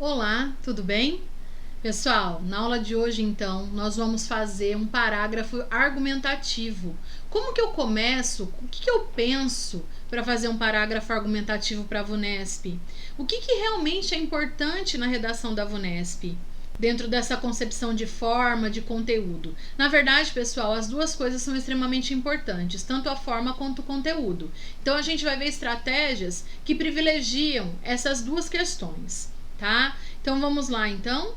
Olá, tudo bem? Pessoal, na aula de hoje então, nós vamos fazer um parágrafo argumentativo. Como que eu começo? O que eu penso para fazer um parágrafo argumentativo para a VUNESP? O que realmente é importante na redação da VUNESP? Dentro dessa concepção de forma, de conteúdo. Na verdade, pessoal, as duas coisas são extremamente importantes, tanto a forma quanto o conteúdo. Então, a gente vai ver estratégias que privilegiam essas duas questões, tá? Então, vamos lá, então.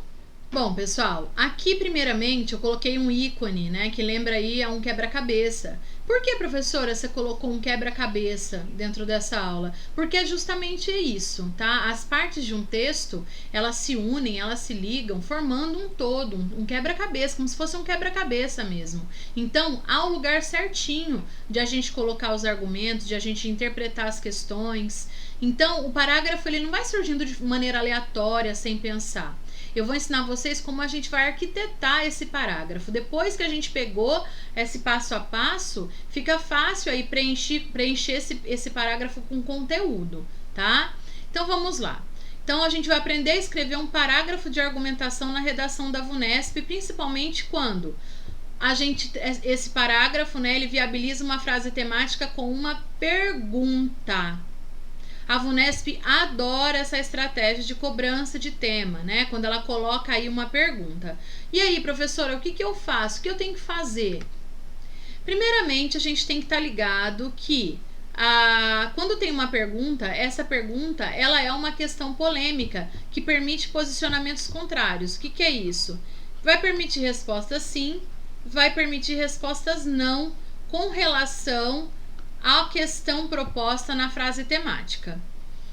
Bom, pessoal, aqui primeiramente eu coloquei um ícone, né, que lembra aí a um quebra-cabeça. Por que, professora, você colocou um quebra-cabeça dentro dessa aula? Porque é justamente isso, tá? As partes de um texto, elas se unem, elas se ligam, formando um todo, um quebra-cabeça, como se fosse um quebra-cabeça mesmo. Então, há um lugar certinho de a gente colocar os argumentos, de a gente interpretar as questões. Então, o parágrafo ele não vai surgindo de maneira aleatória, sem pensar. Eu vou ensinar vocês como a gente vai arquitetar esse parágrafo. Depois que a gente pegou esse passo a passo, fica fácil aí preencher esse parágrafo com conteúdo, tá? Então vamos lá. Então a gente vai aprender a escrever um parágrafo de argumentação na redação da VUNESP, principalmente quando esse parágrafo, né, ele viabiliza uma frase temática com uma pergunta. A VUNESP adora essa estratégia de cobrança de tema, né? Quando ela coloca aí uma pergunta. E aí, professora, o que eu faço? O que eu tenho que fazer? Primeiramente, a gente tem que estar ligado que quando tem uma pergunta, essa pergunta ela é uma questão polêmica que permite posicionamentos contrários. O que é isso? Vai permitir respostas sim, vai permitir respostas não com relação à questão proposta na frase temática.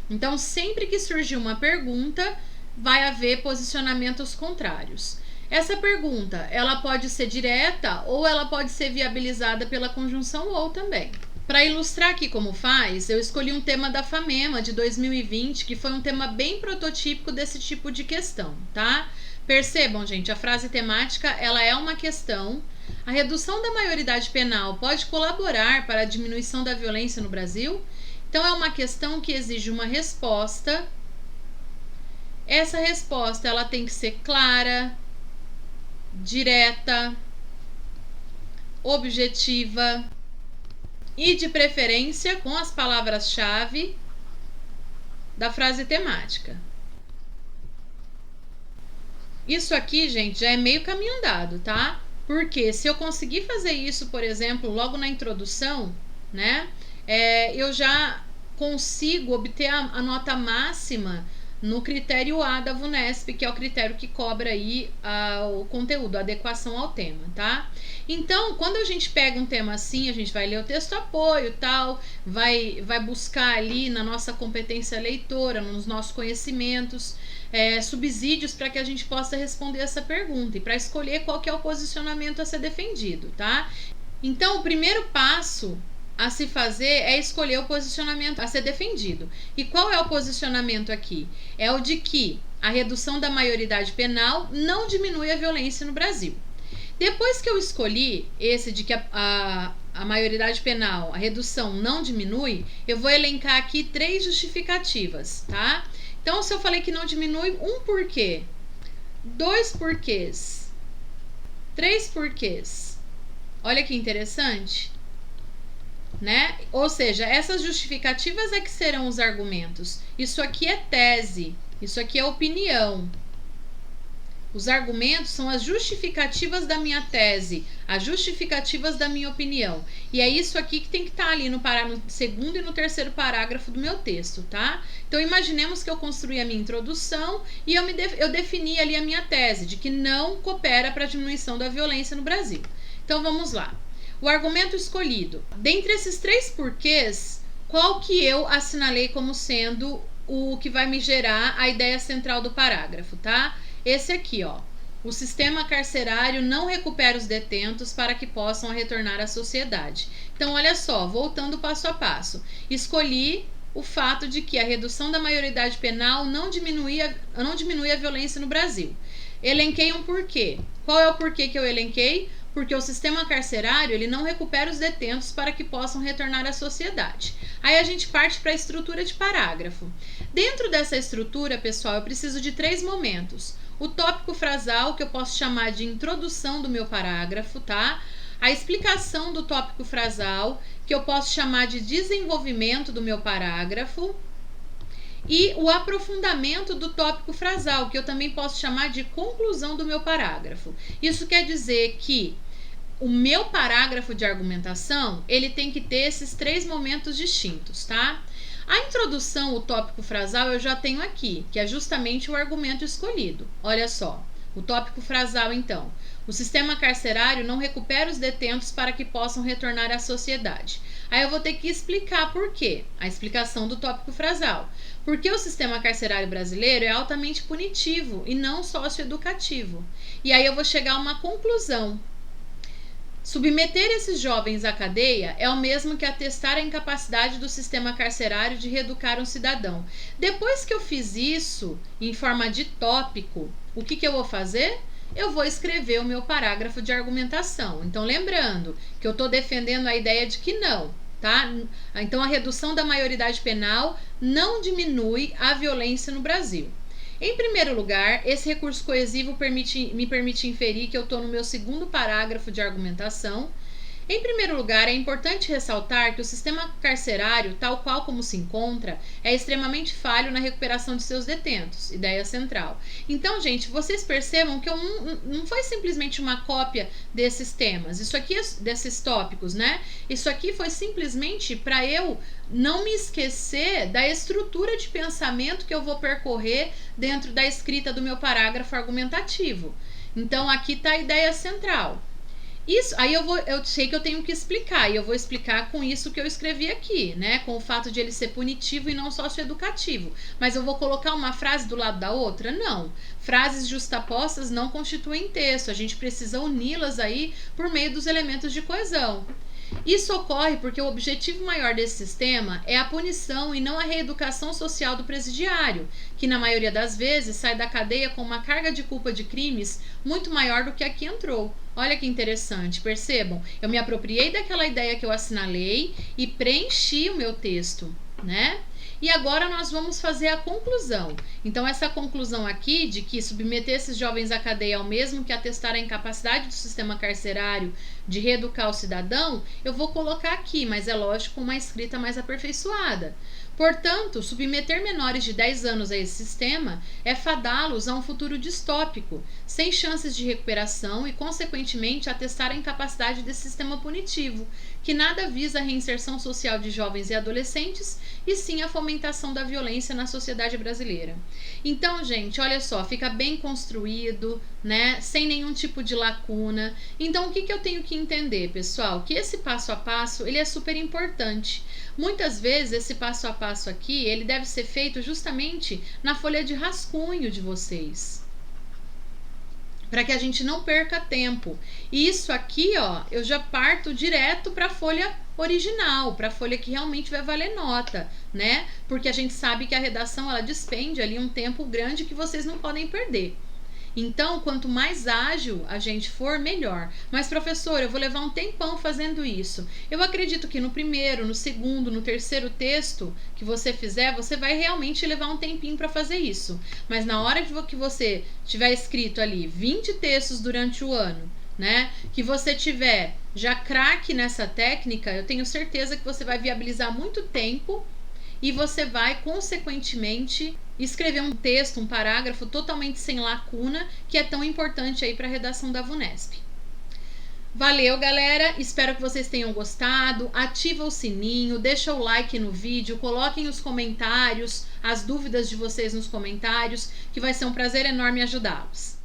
Então, sempre que surgir uma pergunta, vai haver posicionamentos contrários. Essa pergunta, ela pode ser direta ou ela pode ser viabilizada pela conjunção ou também. Para ilustrar aqui como faz, eu escolhi um tema da FAMEMA de 2020, que foi um tema bem prototípico desse tipo de questão, tá? Percebam, gente, a frase temática, ela é uma questão. A redução da maioridade penal pode colaborar para a diminuição da violência no Brasil? Então, é uma questão que exige uma resposta. Essa resposta, ela tem que ser clara, direta, objetiva e, de preferência, com as palavras-chave da frase temática. Isso aqui, gente, já é meio caminho andado, tá? Porque se eu conseguir fazer isso, por exemplo, logo na introdução, né, eu já consigo obter a nota máxima no critério A da VUNESP, que é o critério que cobra aí o conteúdo, a adequação ao tema, tá? Então, quando a gente pega um tema assim, a gente vai ler o texto apoio, tal, vai buscar ali na nossa competência leitora, nos nossos conhecimentos, subsídios para que a gente possa responder essa pergunta e para escolher qual que é o posicionamento a ser defendido, tá? Então, o primeiro passo a se fazer é escolher o posicionamento a ser defendido. E qual é o posicionamento aqui? É o de que a redução da maioridade penal não diminui a violência no Brasil. Depois que eu escolhi esse de que a maioridade penal, a redução não diminui, eu vou elencar aqui 3 justificativas, tá? Então, se eu falei que não diminui, 1 porquê, 2 porquês, 3 porquês. Olha que interessante, né? Ou seja, essas justificativas é que serão os argumentos. Isso aqui é tese, isso aqui é opinião. Os argumentos são as justificativas da minha tese, as justificativas da minha opinião. E é isso aqui que tem que estar ali no segundo e no terceiro parágrafo do meu texto, tá? Então, imaginemos que eu construí a minha introdução e eu defini ali a minha tese, de que não coopera para a diminuição da violência no Brasil. Então, vamos lá. O argumento escolhido. Dentre esses 3 porquês, qual que eu assinalei como sendo o que vai me gerar a ideia central do parágrafo, tá? Esse aqui, ó. O sistema carcerário não recupera os detentos para que possam retornar à sociedade. Então, olha só, voltando passo a passo. Escolhi o fato de que a redução da maioridade penal não diminui a violência no Brasil. Elenquei um porquê. Qual é o porquê que eu elenquei? porque o sistema carcerário ele não recupera os detentos para que possam retornar à sociedade. Aí a gente parte para a estrutura de parágrafo. Dentro dessa estrutura, pessoal, eu preciso de 3 momentos. O tópico frasal, que eu posso chamar de introdução do meu parágrafo, tá? A explicação do tópico frasal, que eu posso chamar de desenvolvimento do meu parágrafo, e o aprofundamento do tópico frasal, que eu também posso chamar de conclusão do meu parágrafo. Isso quer dizer que o meu parágrafo de argumentação, ele tem que ter esses 3 momentos distintos, tá? A introdução, o tópico frasal, eu já tenho aqui, que é justamente o argumento escolhido. Olha só, o tópico frasal, então. O sistema carcerário não recupera os detentos para que possam retornar à sociedade. Aí eu vou ter que explicar por quê. A explicação do tópico frasal. Porque o sistema carcerário brasileiro é altamente punitivo e não socioeducativo. E aí eu vou chegar a uma conclusão. Submeter esses jovens à cadeia é o mesmo que atestar a incapacidade do sistema carcerário de reeducar um cidadão. Depois que eu fiz isso em forma de tópico, o que eu vou fazer? Eu vou escrever o meu parágrafo de argumentação. Então, lembrando que eu estou defendendo a ideia de que não, tá? Então, a redução da maioridade penal não diminui a violência no Brasil. Em primeiro lugar, esse recurso coesivo me permite inferir que eu estou no meu 2º parágrafo de argumentação. Em primeiro lugar, é importante ressaltar que o sistema carcerário, tal qual como se encontra, é extremamente falho na recuperação de seus detentos, ideia central. Então, gente, vocês percebam que não foi simplesmente uma cópia desses temas, isso aqui, desses tópicos, né? Isso aqui foi simplesmente para eu não me esquecer da estrutura de pensamento que eu vou percorrer dentro da escrita do meu parágrafo argumentativo. Então, aqui está a ideia central. Isso, aí eu sei que eu tenho que explicar, e eu vou explicar com isso que eu escrevi aqui, né? Com o fato de ele ser punitivo e não socioeducativo. Mas eu vou colocar uma frase do lado da outra? Não. Frases justapostas não constituem texto, a gente precisa uni-las aí por meio dos elementos de coesão. Isso ocorre porque o objetivo maior desse sistema é a punição e não a reeducação social do presidiário, que na maioria das vezes sai da cadeia com uma carga de culpa de crimes muito maior do que a que entrou. Olha que interessante, percebam? Eu me apropriei daquela ideia que eu assinalei e preenchi o meu texto, né? E agora nós vamos fazer a conclusão. Então, essa conclusão aqui de que submeter esses jovens à cadeia é o mesmo que atestar a incapacidade do sistema carcerário de reeducar o cidadão, eu vou colocar aqui, mas é lógico, com uma escrita mais aperfeiçoada. Portanto, submeter menores de 10 anos a esse sistema é fadá-los a um futuro distópico, sem chances de recuperação e, consequentemente, atestar a incapacidade desse sistema punitivo, que nada visa a reinserção social de jovens e adolescentes, e sim a fomentação da violência na sociedade brasileira. Então, gente, olha só, fica bem construído, né? Sem nenhum tipo de lacuna. Então, o que eu tenho que entender, pessoal? Que esse passo a passo, ele é super importante. Muitas vezes, esse passo a passo aqui, ele deve ser feito justamente na folha de rascunho de vocês, para que a gente não perca tempo. E isso aqui, ó, eu já parto direto para a folha original, para a folha que realmente vai valer nota, né? Porque a gente sabe que a redação, ela despende ali um tempo grande que vocês não podem perder. Então, quanto mais ágil a gente for, melhor. Mas, professor, eu vou levar um tempão fazendo isso. Eu acredito que no primeiro, no segundo, no terceiro texto que você fizer, você vai realmente levar um tempinho para fazer isso. Mas na hora que você tiver escrito ali 20 textos durante o ano, né, que você tiver já craque nessa técnica, eu tenho certeza que você vai viabilizar muito tempo e você vai, consequentemente, escrever um texto, um parágrafo totalmente sem lacuna, que é tão importante aí para a redação da VUNESP. Valeu, galera! Espero que vocês tenham gostado. Ativa o sininho, deixa o like no vídeo, coloquem os comentários, as dúvidas de vocês nos comentários, que vai ser um prazer enorme ajudá-los.